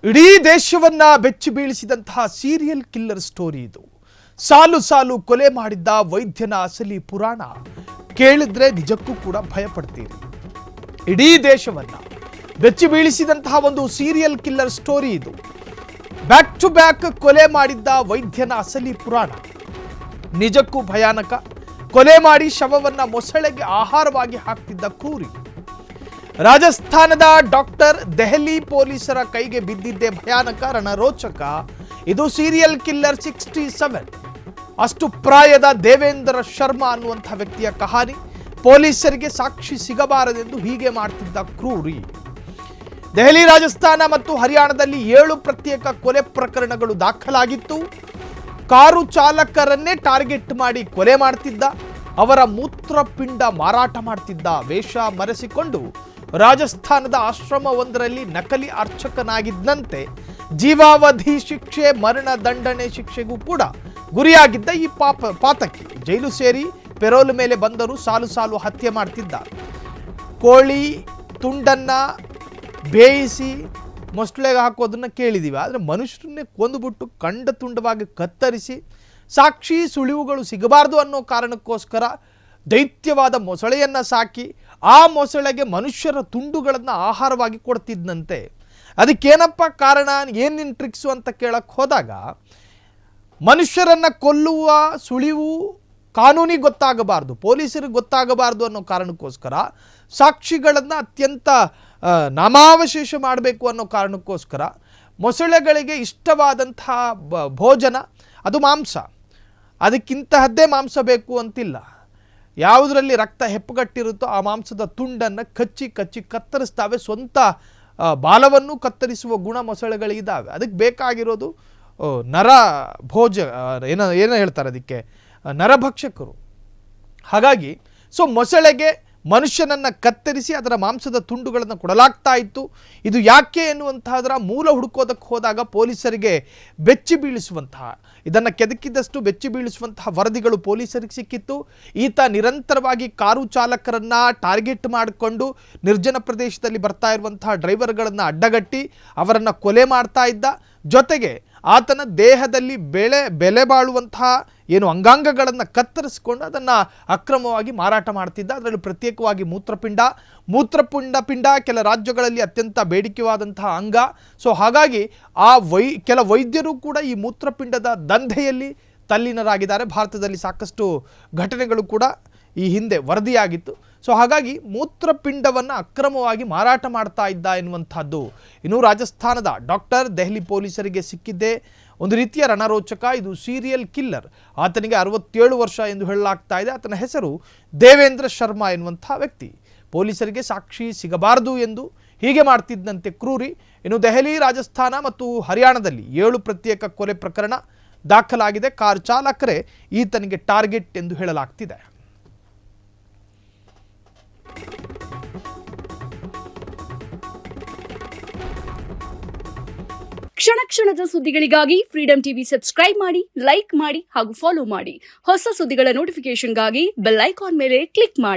ಇಡೀ ದೇಶವನ್ನ ಬೆಚ್ಚಿ ಬೀಳಿಸಿದಂತಹ ಸೀರಿಯಲ್ ಕಿಲ್ಲರ್ ಸ್ಟೋರಿ ಇದು. ಸಾಲು ಸಾಲು ಕೊಲೆ ಮಾಡಿದ್ದ ವೈದ್ಯನ ಅಸಲಿ ಪುರಾಣ ಕೇಳಿದ್ರೆ ನಿಜಕ್ಕೂ ಕೂಡ ಭಯ ಪಡ್ತೀರಿ. ಇಡೀ ದೇಶವನ್ನ ಬೆಚ್ಚಿ ಬೀಳಿಸಿದಂತಹ ಒಂದು ಸೀರಿಯಲ್ ಕಿಲ್ಲರ್ ಸ್ಟೋರಿ ಇದು. ಬ್ಯಾಕ್ ಟು ಬ್ಯಾಕ್ ಕೊಲೆ ಮಾಡಿದ್ದ ವೈದ್ಯನ ಅಸಲಿ ಪುರಾಣ ನಿಜಕ್ಕೂ ಭಯಾನಕ. ಕೊಲೆ ಮಾಡಿ ಶವವನ್ನ ಮೊಸಳೆಗೆ ಆಹಾರವಾಗಿ ಹಾಕ್ತಿದ್ದ ಕ್ರೂರಿ. ರಾಜಸ್ಥಾನದ ಡಾಕ್ಟರ್ ದೆಹಲಿ ಪೊಲೀಸರ ಕೈಗೆ ಬಿದ್ದಿದ್ದೇ ಭಯಾನಕ, ರಣರೋಚಕ. ಇದು ಸೀರಿಯಲ್ ಕಿಲ್ಲರ್ 67 ಅಷ್ಟು ಪ್ರಾಯದ ದೇವೇಂದ್ರ ಶರ್ಮಾ ಅನ್ನುವಂಥ ವ್ಯಕ್ತಿಯ ಕಹಾನಿ. ಪೊಲೀಸರಿಗೆ ಸಾಕ್ಷಿ ಸಿಗಬಾರದೆಂದು ಹೀಗೆ ಮಾಡ್ತಿದ್ದ ಕ್ರೂರಿ. ದೆಹಲಿ, ರಾಜಸ್ಥಾನ ಮತ್ತು ಹರಿಯಾಣದಲ್ಲಿ 7 ಪ್ರತ್ಯೇಕ ಕೊಲೆ ಪ್ರಕರಣಗಳು ದಾಖಲಾಗಿತ್ತು. ಕಾರು ಚಾಲಕರನ್ನೇ ಟಾರ್ಗೆಟ್ ಮಾಡಿ ಕೊಲೆ ಮಾಡ್ತಿದ್ದ, ಅವರ ಮೂತ್ರಪಿಂಡ ಮಾರಾಟ ಮಾಡ್ತಿದ್ದ. ವೇಷ ಮರೆಸಿಕೊಂಡು ರಾಜಸ್ಥಾನದ ಆಶ್ರಮವೊಂದರಲ್ಲಿ ನಕಲಿ ಅರ್ಚಕನಾಗಿದ್ದಂತೆ ಜೀವಾವಧಿ ಶಿಕ್ಷೆ, ಮರಣ ದಂಡನೆ ಶಿಕ್ಷೆಗೂ ಕೂಡ ಗುರಿಯಾಗಿದ್ದ ಈ ಪಾತಕಿ ಜೈಲು ಸೇರಿ ಪೆರೋಲ್ ಮೇಲೆ ಬಂದರೂ ಸಾಲು ಸಾಲು ಹತ್ಯೆ ಮಾಡ್ತಿದ್ದ. ಕೋಳಿ ತುಂಡನ್ನ ಬೇಯಿಸಿ ಮೊಸಳೆಗೆ ಹಾಕೋದನ್ನ ಕೇಳಿದೀವಿ, ಆದರೆ ಮನುಷ್ಯರನ್ನೇ ಕೊಂದುಬಿಟ್ಟು ಕಂಡ ತುಂಡವಾಗಿ ಕತ್ತರಿಸಿ ಸಾಕ್ಷಿ ಸುಳಿವುಗಳು ಸಿಗಬಾರ್ದು ಅನ್ನೋ ಕಾರಣಕ್ಕೋಸ್ಕರ ದೈತ್ಯವಾದ ಮೊಸಳೆಯನ್ನು ಸಾಕಿ ಆ ಮೊಸಳೆಗೆ ಮನುಷ್ಯರ ತುಂಡುಗಳನ್ನು ಆಹಾರವಾಗಿ ಕೊಡ್ತಿದ್ದಂತೆ. ಅದಕ್ಕೇನಪ್ಪ ಕಾರಣ, ಏನೇನು ಟ್ರಿಕ್ಸು ಅಂತ ಕೇಳಕ್ಕೆ ಹೋದಾಗ, ಮನುಷ್ಯರನ್ನು ಕೊಲ್ಲುವ ಸುಳಿವು ಕಾನೂನಿಗೆ ಗೊತ್ತಾಗಬಾರ್ದು, ಪೊಲೀಸರಿಗೆ ಗೊತ್ತಾಗಬಾರ್ದು ಅನ್ನೋ ಕಾರಣಕ್ಕೋಸ್ಕರ ಸಾಕ್ಷಿಗಳನ್ನು ಅತ್ಯಂತ ನಾಮಾವಶೇಷ ಮಾಡಬೇಕು ಅನ್ನೋ ಕಾರಣಕ್ಕೋಸ್ಕರ ಮೊಸಳೆಗಳಿಗೆ ಇಷ್ಟವಾದಂತಹ ಭೋಜನ ಅದು ಮಾಂಸ. ಅದಕ್ಕಿಂತಹದ್ದೇ ಮಾಂಸ ಬೇಕು ಅಂತಿಲ್ಲ. ಯಾವುದರಲ್ಲಿ ರಕ್ತ ಹೆಪ್ಪುಗಟ್ಟಿರುತ್ತೋ ಆ ಮಾಂಸದ ತುಂಡನ್ನು ಕಚ್ಚಿ ಕಚ್ಚಿ ಕತ್ತರಿಸ್ತಾವೆ. ಸ್ವಂತ ಬಾಲವನ್ನು ಕತ್ತರಿಸುವ ಗುಣ ಮೊಸಳೆಗಳಿದ್ದಾವೆ. ಅದಕ್ಕೆ ಬೇಕಾಗಿರೋದು ನರ ಭೋಜ ಏನೋ ಹೇಳ್ತಾರೆ ಅದಕ್ಕೆ, ನರಭಕ್ಷಕರು. ಹಾಗಾಗಿ ಮೊಸಳೆಗೆ ಮನುಷ್ಯನನ್ನು ಕತ್ತರಿಸಿ ಅದರ ಮಾಂಸದ ತುಂಡುಗಳನ್ನು ಕೊಡಲಾಗ್ತಾ ಇತ್ತು. ಇದು ಯಾಕೆ ಎನ್ನುವಂತಹದರ ಮೂಲ ಹುಡುಕೋದಕ್ಕೆ ಹೋದಾಗ ಪೊಲೀಸರಿಗೆ ಬೆಚ್ಚಿ ಬೀಳಿಸುವಂತಹ, ಇದನ್ನು ಕೆದಕಿದಷ್ಟು ಬೆಚ್ಚಿ ಬೀಳಿಸುವಂತಹ ವರದಿಗಳು ಪೊಲೀಸರಿಗೆ ಸಿಕ್ಕಿತ್ತು. ಈತ ನಿರಂತರವಾಗಿ ಕಾರು ಚಾಲಕರನ್ನು ಟಾರ್ಗೆಟ್ ಮಾಡಿಕೊಂಡು ನಿರ್ಜನ ಪ್ರದೇಶದಲ್ಲಿ ಬರ್ತಾ ಇರುವಂತಹ ಡ್ರೈವರ್ಗಳನ್ನು ಅಡ್ಡಗಟ್ಟಿ ಅವರನ್ನು ಕೊಲೆ ಮಾಡ್ತಾ ಇದ್ದ. ಜೊತೆಗೆ ಆತನ ದೇಹದಲ್ಲಿ ಬೆಲೆ ಬಾಳುವಂತಹ ಏನು ಅಂಗಾಂಗಗಳನ್ನು ಕತ್ತರಿಸಿಕೊಂಡು ಅದನ್ನು ಅಕ್ರಮವಾಗಿ ಮಾರಾಟ ಮಾಡ್ತಿದ್ದ. ಅದರಲ್ಲಿ ಪ್ರತ್ಯೇಕವಾಗಿ ಮೂತ್ರಪಿಂಡ ಕೆಲ ರಾಜ್ಯಗಳಲ್ಲಿ ಅತ್ಯಂತ ಬೇಡಿಕೆವಾದಂತಹ ಅಂಗ. ಹಾಗಾಗಿ ಕೆಲ ವೈದ್ಯರು ಕೂಡ ಈ ಮೂತ್ರಪಿಂಡದ ದಂಧೆಯಲ್ಲಿ ತಲ್ಲೀನರಾಗಿದ್ದಾರೆ. ಭಾರತದಲ್ಲಿ ಸಾಕಷ್ಟು ಘಟನೆಗಳು ಕೂಡ ಈ ಹಿಂದೆ ವರದಿಯಾಗಿತ್ತು. ಹಾಗಾಗಿ ಮೂತ್ರಪಿಂಡವನ್ನು ಅಕ್ರಮವಾಗಿ ಮಾರಾಟ ಮಾಡ್ತಾ ಇದ್ದ ಎನ್ನುವಂಥದ್ದು ಇನ್ನು ರಾಜಸ್ಥಾನದ ಡಾಕ್ಟರ್ ದೆಹಲಿ ಪೊಲೀಸರಿಗೆ ಸಿಕ್ಕಿದ್ದೇ ಒಂದು ರೀತಿಯ ರಣರೋಚಕ. ಇದು ಸೀರಿಯಲ್ ಕಿಲ್ಲರ್. ಆತನಿಗೆ 67 ವರ್ಷ ಎಂದು ಹೇಳಲಾಗ್ತಾ ಇದೆ. ಆತನ ಹೆಸರು ದೇವೇಂದ್ರ ಶರ್ಮಾ ಎನ್ನುವಂಥ ವ್ಯಕ್ತಿ. ಪೊಲೀಸರಿಗೆ ಸಾಕ್ಷಿ ಸಿಗಬಾರದು ಎಂದು ಹೀಗೆ ಮಾಡ್ತಿದ್ದಂತೆ ಕ್ರೂರಿ. ಇನ್ನು ದೆಹಲಿ, ರಾಜಸ್ಥಾನ ಮತ್ತು ಹರಿಯಾಣದಲ್ಲಿ 7 ಪ್ರತ್ಯೇಕ ಕೊಲೆ ಪ್ರಕರಣ ದಾಖಲಾಗಿದೆ. ಕಾರ್ ಚಾಲಕರೇ ಈತನಿಗೆ ಟಾರ್ಗೆಟ್ ಎಂದು ಹೇಳಲಾಗ್ತಿದೆ. ಕ್ಷಣ ಕ್ಷಣದ ಸುದ್ದಿಗಳಿಗಾಗಿ ಫ್ರೀಡಂ ಟಿವಿ ಸಬ್ಸ್ಕ್ರೈಬ್ ಮಾಡಿ, ಲೈಕ್ ಮಾಡಿ ಹಾಗೂ ಫಾಲೋ ಮಾಡಿ. ಹೊಸ ಸುದ್ದಿಗಳ ನೋಟಿಫಿಕೇಶನ್ಗಾಗಿ ಬೆಲ್ ಐಕಾನ್ ಮೇಲೆ ಕ್ಲಿಕ್ ಮಾಡಿ.